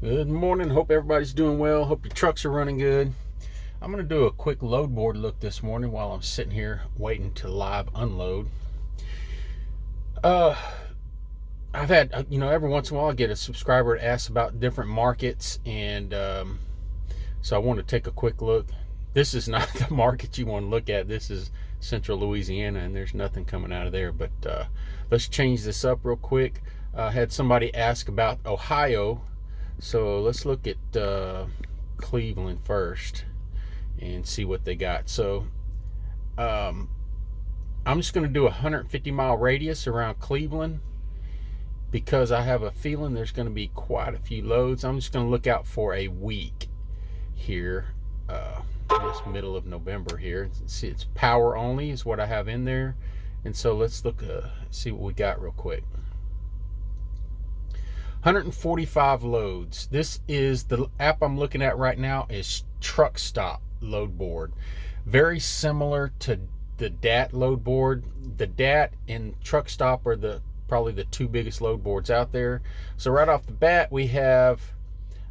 Good morning. Hope everybody's doing well. Hope your trucks are running good. I'm going to do a quick load board look this morning while I'm sitting here waiting to live unload. Uh, I've had, every once in a while I get a subscriber to ask about different markets, and so I want to take a quick look. This is not the market you want to look at. This is central Louisiana, and there's nothing coming out of there. But let's change this up real quick. I had somebody ask about Ohio. So let's look at Cleveland first and see what they got. So I'm just going to do a 150-mile radius around Cleveland because I have a feeling there's going to be quite a few loads. I'm just going to look out for a week here, this middle of November here. See, it's power only is what I have in there. And so let's look, see what we got real quick. 145 loads. This is the app I'm looking at right now is Truck Stop Loadboard. Very similar to the DAT Loadboard. The DAT and Truck Stop are probably the two biggest load boards out there. So right off the bat, we have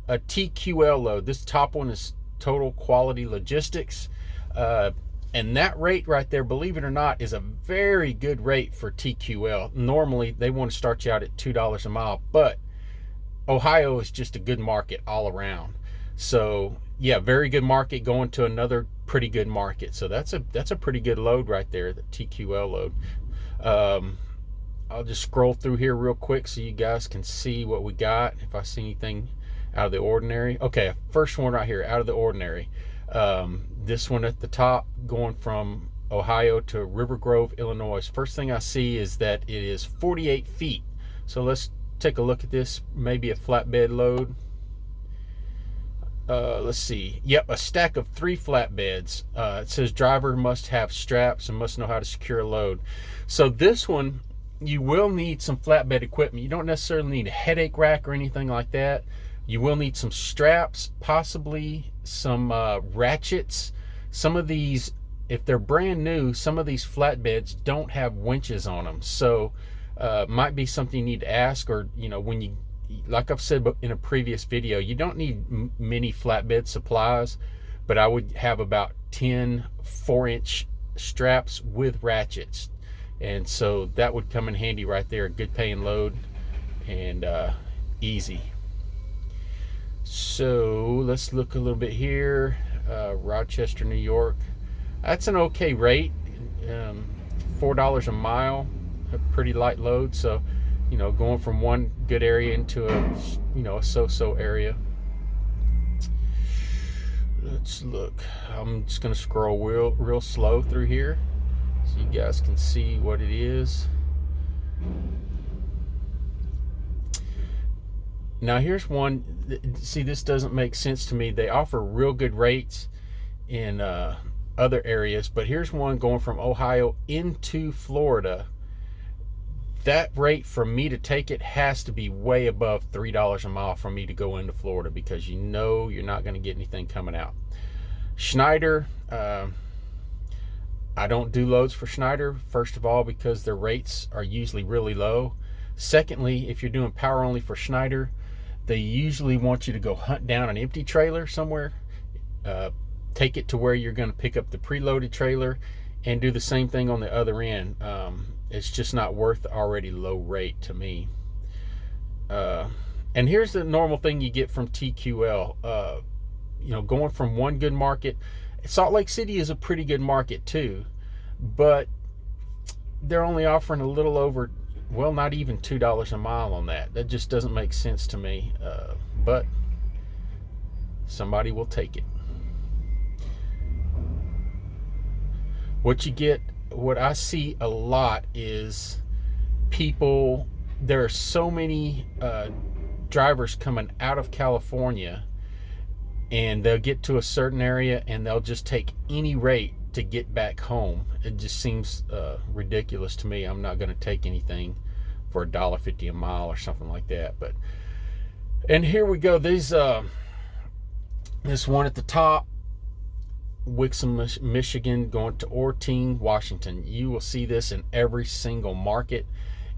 a TQL load. This top one is Total Quality Logistics. And that rate right there, believe it or not, is a very good rate for TQL. Normally, they want to start you out at $2 a mile, but Ohio is just a good market all around. So yeah, very good market going to another pretty good market. So that's a pretty good load right there, the TQL load. I'll just scroll through here real quick so you guys can see what we got, if I see anything out of the ordinary. Okay, first one right here, out of the ordinary. This one at the top going from Ohio to River Grove, Illinois. First thing I see is that it is 48 feet. So let's take a look at this. Maybe a flatbed load. Let's see. Yep, a stack of 3 flatbeds. It says driver must have straps and must know how to secure a load. So this one, you will need some flatbed equipment. You don't necessarily need a headache rack or anything like that. You will need some straps, possibly some ratchets. Some of these, if they're brand new, some of these flatbeds don't have winches on them. So might be something you need to ask, or when you, like I've said in a previous video, you don't need many flatbed supplies, but I would have about 10 4-inch straps with ratchets, and so that would come in handy right there. A good paying load and easy. So let's look a little bit here. Rochester, New York. That's an okay rate. $4 a mile. A pretty light load, so going from one good area into a so-so area. Let's look. I'm just going to scroll real slow through here so you guys can see what it is. Now here's one. See, this doesn't make sense to me. They offer real good rates in other areas, but here's one going from Ohio into Florida. That rate for me to take it has to be way above $3 a mile for me to go into Florida, because you're not going to get anything coming out. Schneider, I don't do loads for Schneider, first of all, because their rates are usually really low. Secondly, if you're doing power only for Schneider, they usually want you to go hunt down an empty trailer somewhere, take it to where you're going to pick up the preloaded trailer, and do the same thing on the other end. It's just not worth the already low rate to me. And here's the normal thing you get from TQL. Going from one good market, Salt Lake City is a pretty good market too, but they're only offering a little over, well, not even $2 a mile on that. That just doesn't make sense to me, but somebody will take it. What I see a lot is people, there are so many drivers coming out of California, and they'll get to a certain area and they'll just take any rate to get back home. It just seems ridiculous to me. I'm not going to take anything for $1.50 a mile or something like that. And here we go. This one at the top, Wixom, Michigan, going to Orting, Washington. You will see this in every single market.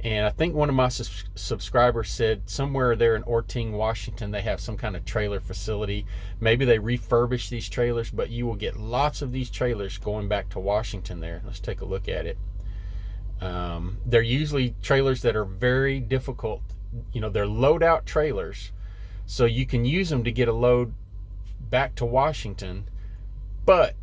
And I think one of my subscribers said somewhere there in Orting, Washington, they have some kind of trailer facility. Maybe they refurbish these trailers, but you will get lots of these trailers going back to Washington there. Let's take a look at it. They're usually trailers that are very difficult. They're loadout trailers, so you can use them to get a load back to Washington. But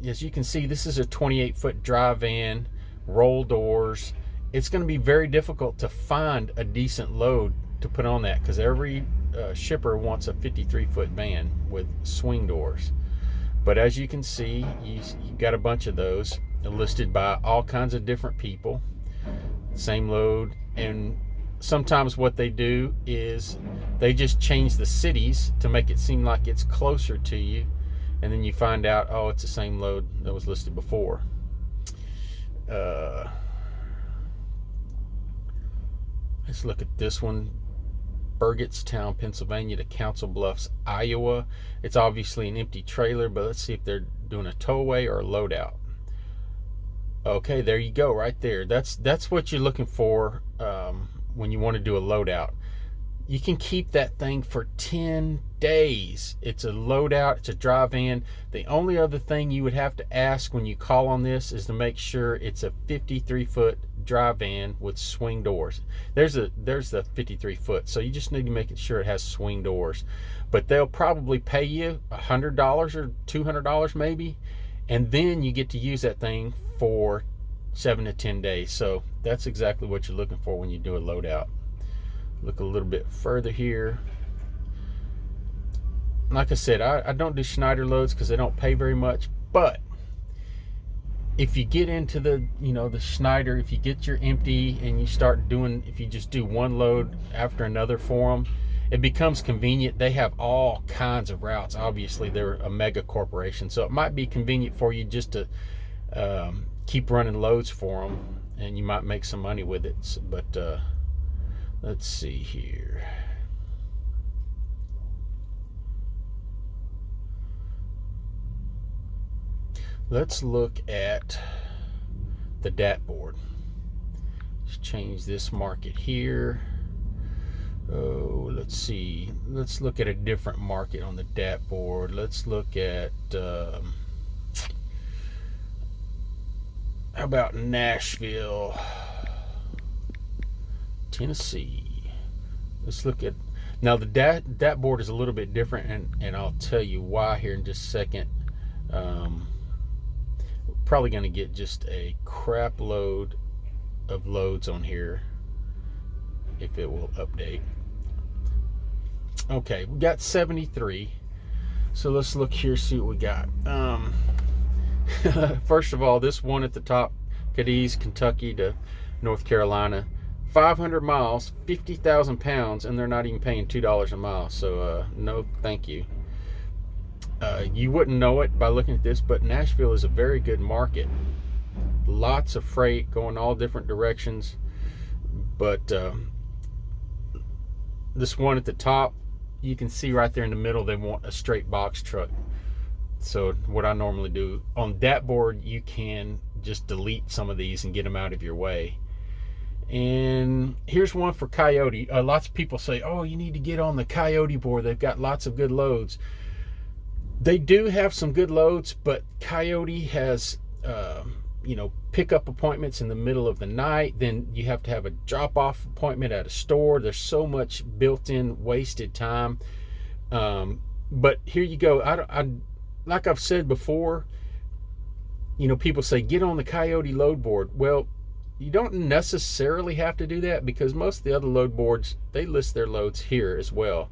as you can see, this is a 28-foot dry van, roll doors. It's going to be very difficult to find a decent load to put on that, because every shipper wants a 53-foot van with swing doors. But as you can see, you've got a bunch of those listed by all kinds of different people, same load. And sometimes what they do is they just change the cities to make it seem like it's closer to you, and then you find out, oh, it's the same load that was listed before. Let's look at this one. Burgettstown, Pennsylvania to Council Bluffs, Iowa. It's obviously an empty trailer, but let's see if they're doing a towaway or a loadout. Okay, there you go, right there. That's what you're looking for when you want to do a loadout. You can keep that thing for 10 days. It's a loadout, it's a dry van. The only other thing you would have to ask when you call on this is to make sure it's a 53-foot dry van with swing doors. There's the 53-foot, so you just need to make sure it has swing doors. But they'll probably pay you $100 or $200 maybe, and then you get to use that thing for 7 to 10 days. So that's exactly what you're looking for when you do a loadout. Look a little bit further here. Like I said, I don't do Schneider loads because they don't pay very much, but if you get into the Schneider, if you get your empty and you start doing, if you just do one load after another for them, it becomes convenient. They have all kinds of routes. Obviously, they're a mega corporation, so it might be convenient for you just to keep running loads for them, and you might make some money with it. But let's see here. Let's look at the DAT board. Let's change this market here. Oh, let's see. Let's look at a different market on the DAT board. Let's look at how about Nashville, Tennessee. Let's look at, now the DAT board is a little bit different, and I'll tell you why here in just a second. Probably going to get just a crap load of loads on here if it will update. Okay, we got 73. So let's look here, see what we got. First of all, this one at the top, Cadiz, Kentucky to North Carolina, 500 miles, 50,000 pounds, and they're not even paying $2 a mile. So no, thank you. You wouldn't know it by looking at this, but Nashville is a very good market. Lots of freight going all different directions. But this one at the top, you can see right there in the middle, they want a straight box truck. So what I normally do on that board, you can just delete some of these and get them out of your way. And here's one for Coyote. Lots of people say, oh, you need to get on the Coyote board. They've got lots of good loads. They do have some good loads, but Coyote has, pickup appointments in the middle of the night. Then you have to have a drop-off appointment at a store. There's so much built-in wasted time. But here you go. I like I've said before, people say, get on the Coyote load board. Well, you don't necessarily have to do that, because most of the other load boards, they list their loads here as well.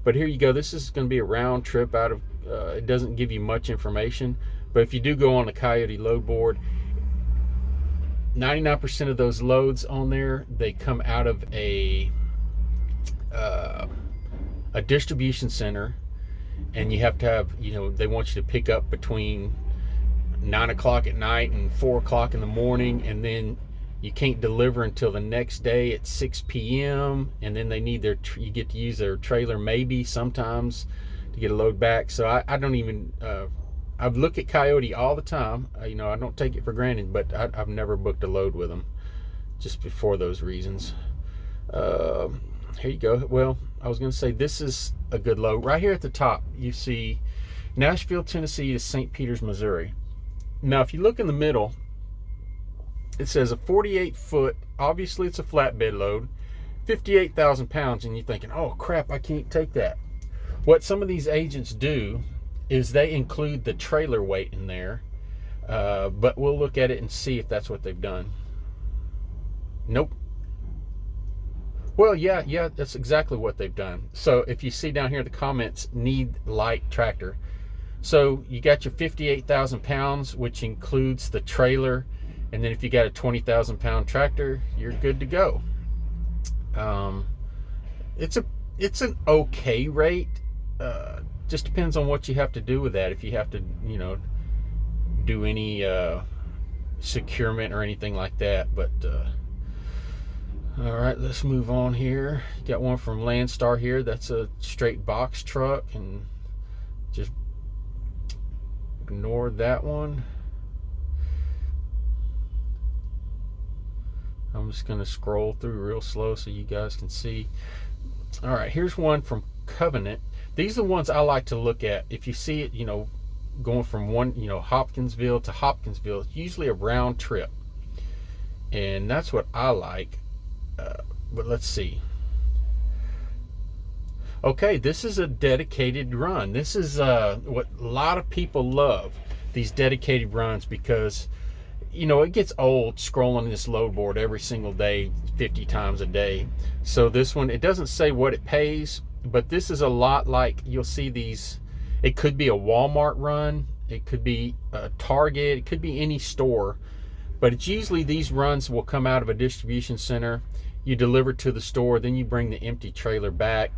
But here you go. This is going to be a round trip out of, it doesn't give you much information. But if you do go on the Coyote load board, 99% of those loads on there, they come out of a distribution center. And you have to have, they want you to pick up between 9 o'clock at night and 4 o'clock in the morning. And then you can't deliver until the next day at 6 p.m. And then they need you get to use their trailer maybe sometimes to get a load back. So I don't even, I've looked at Coyote all the time. I don't take it for granted, but I've never booked a load with them. just before those reasons. Here you go. Well, I was going to say this is a good load. Right here at the top, you see Nashville, Tennessee to St. Peters, Missouri. Now, if you look in the middle, it says a 48-foot, obviously it's a flatbed load, 58,000 pounds, and you're thinking, oh crap, I can't take that. What some of these agents do is they include the trailer weight in there, but we'll look at it and see if that's what they've done. Nope. Well, yeah, that's exactly what they've done. So if you see down here, the comments, need light tractor. So you got your 58,000 pounds, which includes the trailer. And then if you got a 20,000 pound tractor, you're good to go. It's an okay rate. Just depends on what you have to do with that. If you have to, do any securement or anything like that. But all right, let's move on here. Got one from Landstar here. That's a straight box truck, and just ignore that one. I'm just going to scroll through real slow so you guys can see. All right, here's one from Covenant. These are the ones I like to look at. If you see it, going from one, Hopkinsville to Hopkinsville, it's usually a round trip. And that's what I like. But let's see. Okay, this is a dedicated run. This is what a lot of people love, these dedicated runs, because it gets old scrolling this load board every single day, 50 times a day. So this one, it doesn't say what it pays, but this is a lot like, you'll see these, it could be a Walmart run, it could be a Target, it could be any store, but it's usually these runs will come out of a distribution center. You deliver to the store, then you bring the empty trailer back.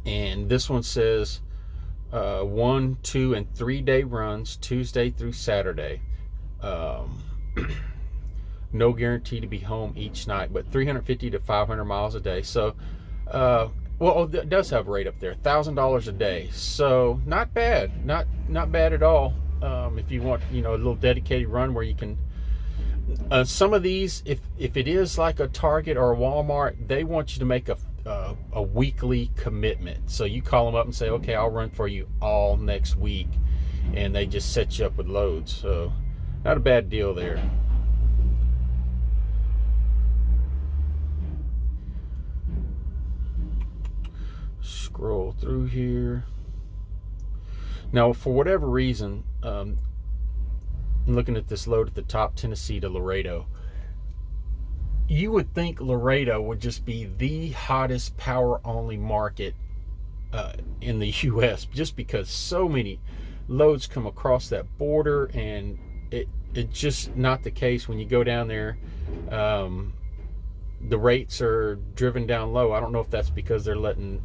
And this one says 1, 2, and 3 day runs, Tuesday through Saturday. No guarantee to be home each night, but 350 to 500 miles a day. So well, it does have a rate up there, $1,000 a day. So not bad, not bad at all. If you want, a little dedicated run where you can, some of these, if it is like a Target or a Walmart, they want you to make a weekly commitment. So you call them up and say, okay, I'll run for you all next week, and they just set you up with loads. So not a bad deal there. Scroll through here. Now, for whatever reason, I'm looking at this load at the top, Tennessee to Laredo. You would think Laredo would just be the hottest power-only market in the U.S. just because so many loads come across that border, and it's just not the case when you go down there. The rates are driven down low. I don't know if that's because they're letting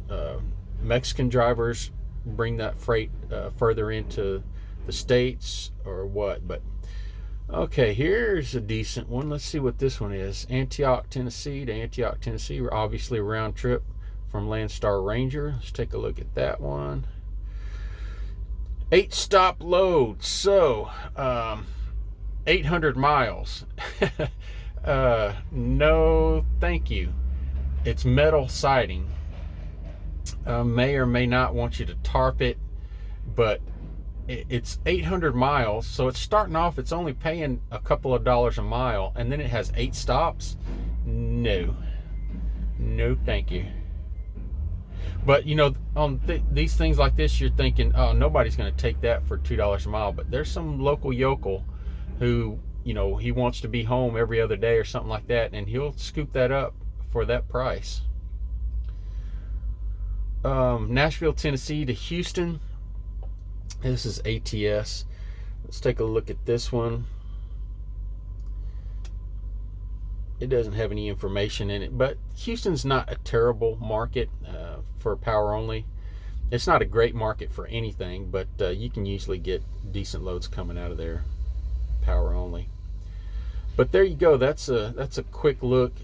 Mexican drivers bring that freight further into the States or what, but okay, here's a decent one. Let's see what this one is. Antioch, Tennessee to Antioch, Tennessee. We're obviously a round trip from Landstar Ranger. Let's take a look at that one. 8 stop load. So 800 miles. No thank you. It's metal siding. May or may not want you to tarp it, but it's 800 miles, so it's starting off, it's only paying a couple of dollars a mile, and then it has 8 stops. No thank you. But on these things like this, you're thinking, oh, nobody's going to take that for $2 a mile. But there's some local yokel who, he wants to be home every other day or something like that, and he'll scoop that up for that price. Nashville, Tennessee to Houston. This is ATS. Let's take a look at this one. It doesn't have any information in it, but Houston's not a terrible market for power only. It's not a great market for anything, but you can usually get decent loads coming out of there, power only. But there you go. That's a quick look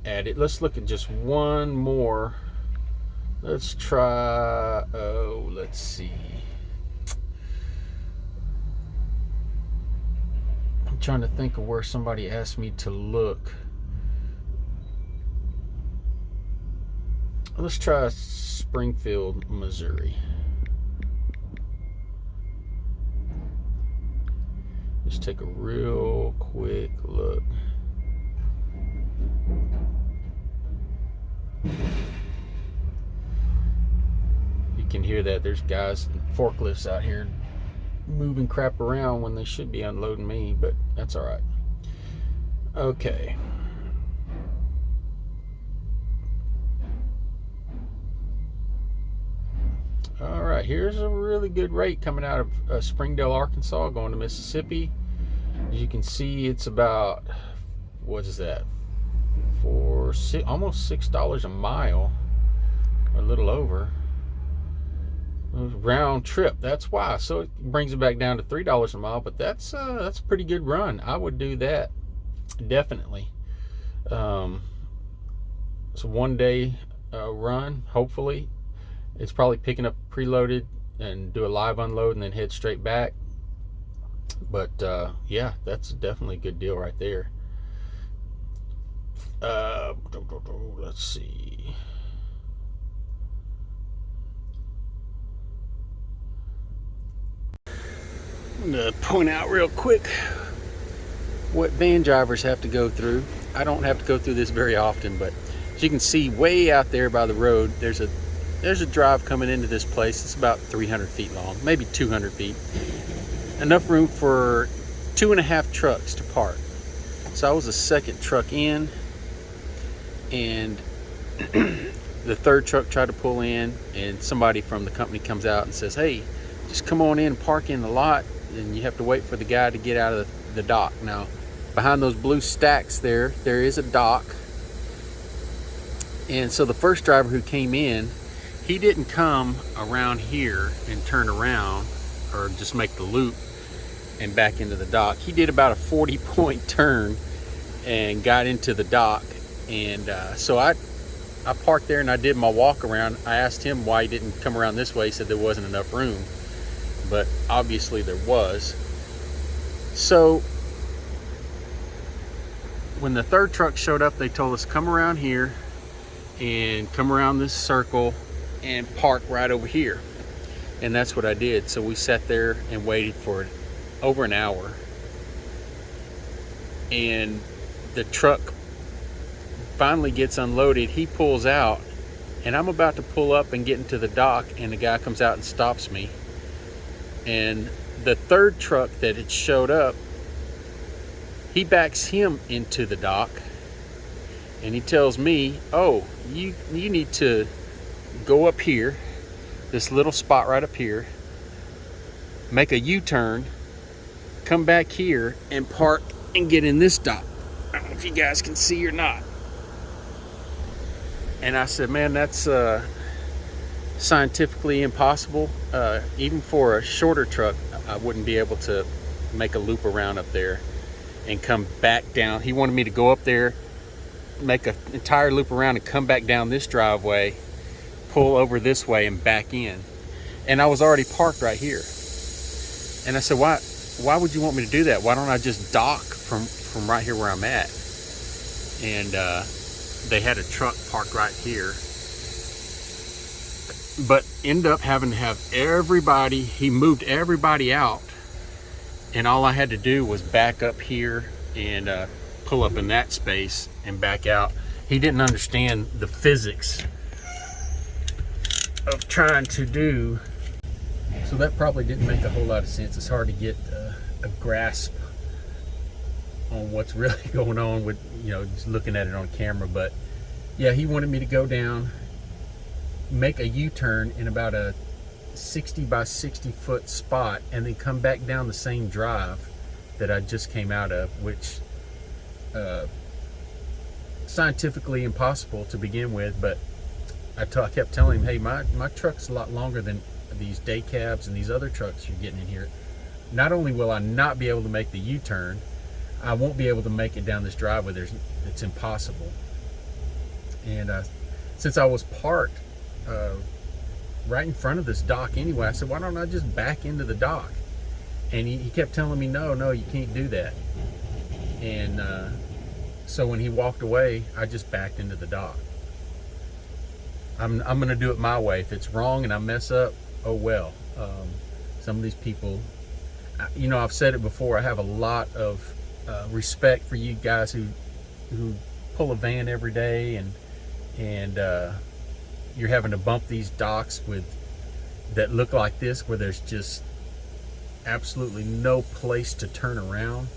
at it. Let's look at just one more. Let's try. Let's see. I'm trying to think of where somebody asked me to look. Let's try Springfield, Missouri. Just take a real quick look. You can hear that there's guys, forklifts out here moving crap around when they should be unloading me, but that's all right. Okay. All right, here's a really good rate coming out of Springdale, Arkansas, going to Mississippi. As you can see, it's about, what is that, almost $6 a mile, or a little over. Round trip, that's why. So it brings it back down to $3 a mile, but that's a pretty good run. I would do that, definitely. It's a 1 day run, hopefully. It's probably picking up preloaded and do a live unload and then head straight back. But yeah, that's definitely a good deal right there. Let's see. I'm going to point out real quick what van drivers have to go through. I don't have to go through this very often, but as you can see way out there by the road, there's a drive coming into this place. It's about 300 feet long, maybe 200 feet. Enough room for 2.5 trucks to park. So I was the second truck in, and the third truck tried to pull in, and somebody from the company comes out and says, hey, just come on in and park in the lot, and you have to wait for the guy to get out of the dock. Now, behind those blue stacks there is a dock. And so the first driver who came in, he didn't come around here and turn around or just make the loop and back into the dock. He did about a 40-point turn and got into the dock. And so I parked there and I did my walk around. I asked him why he didn't come around this way. He said there wasn't enough room, but obviously there was. So when the third truck showed up, they told us come around here and come around this circle and park right over here. And that's what I did. So we sat there and waited for over an hour, and the truck finally gets unloaded. He pulls out, and I'm about to pull up and get into the dock, and the guy comes out and stops me. And the third truck that had showed up, he backs him into the dock, and he tells me, oh, you need to go up here, this little spot right up here, make a U-turn, come back here and park and get in this dock. I don't know if you guys can see or not. And I said, man, that's scientifically impossible. Even for a shorter truck, I wouldn't be able to make a loop around up there and come back down. He wanted me to go up there, make an entire loop around and come back down this driveway, pull over this way and back in. And I was already parked right here. And I said, why would you want me to do that? Why don't I just dock from right here where I'm at? And they had a truck parked right here, but ended up having to have everybody, he moved everybody out, and all I had to do was back up here and pull up in that space and back out. He didn't understand the physics of trying to do, so that probably didn't make a whole lot of sense. It's hard to get a grasp on what's really going on with, just looking at it on camera. But yeah, he wanted me to go down, make a U-turn in about a 60 by 60 foot spot, and then come back down the same drive that I just came out of, which scientifically impossible to begin with. But I kept telling him, hey, my truck's a lot longer than these day cabs and these other trucks you're getting in here. Not only will I not be able to make the U-turn, I won't be able to make it down this driveway. It's impossible. And since I was parked right in front of this dock anyway, I said, why don't I just back into the dock? And he kept telling me, no, you can't do that. And so when he walked away, I just backed into the dock. I'm gonna do it my way. If it's wrong and I mess up, oh well. Some of these people, you know, I've said it before, I have a lot of respect for you guys who pull a van every day, and you're having to bump these docks with that look like this, where there's just absolutely no place to turn around.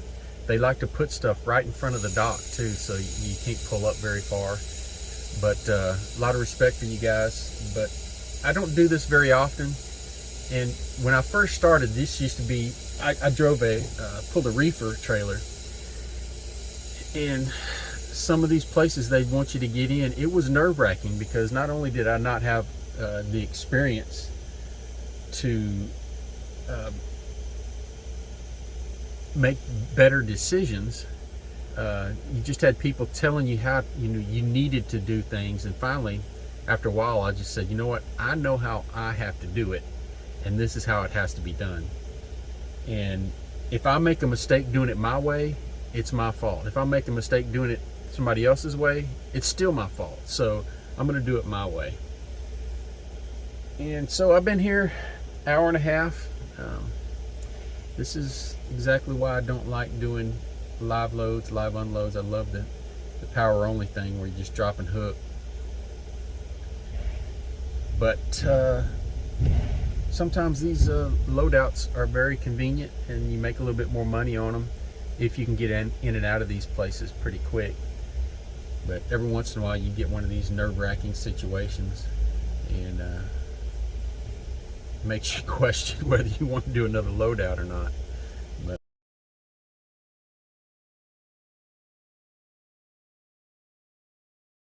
They like to put stuff right in front of the dock too, so you can't pull up very far. But a lot of respect for you guys. But I don't do this very often. And when I first started, this used to be, I drove pulled a reefer trailer, and some of these places they want you to get in, it was nerve-wracking, because not only did I not have the experience to make better decisions, you just had people telling you how, you know, you needed to do things. And finally, after a while, I just said, you know what, I know how I have to do it, and this is how it has to be done. And if I make a mistake doing it my way, it's my fault. If I make a mistake doing it somebody else's way, it's still my fault. So I'm going to do it my way. And so I've been here an hour and a half. This is exactly why I don't like doing live loads, live unloads. I love the power only thing where you just drop and hook. But sometimes these loadouts are very convenient, and you make a little bit more money on them if you can get in and out of these places pretty quick. But every once in a while you get one of these nerve-wracking situations, and makes you question whether you want to do another loadout or not.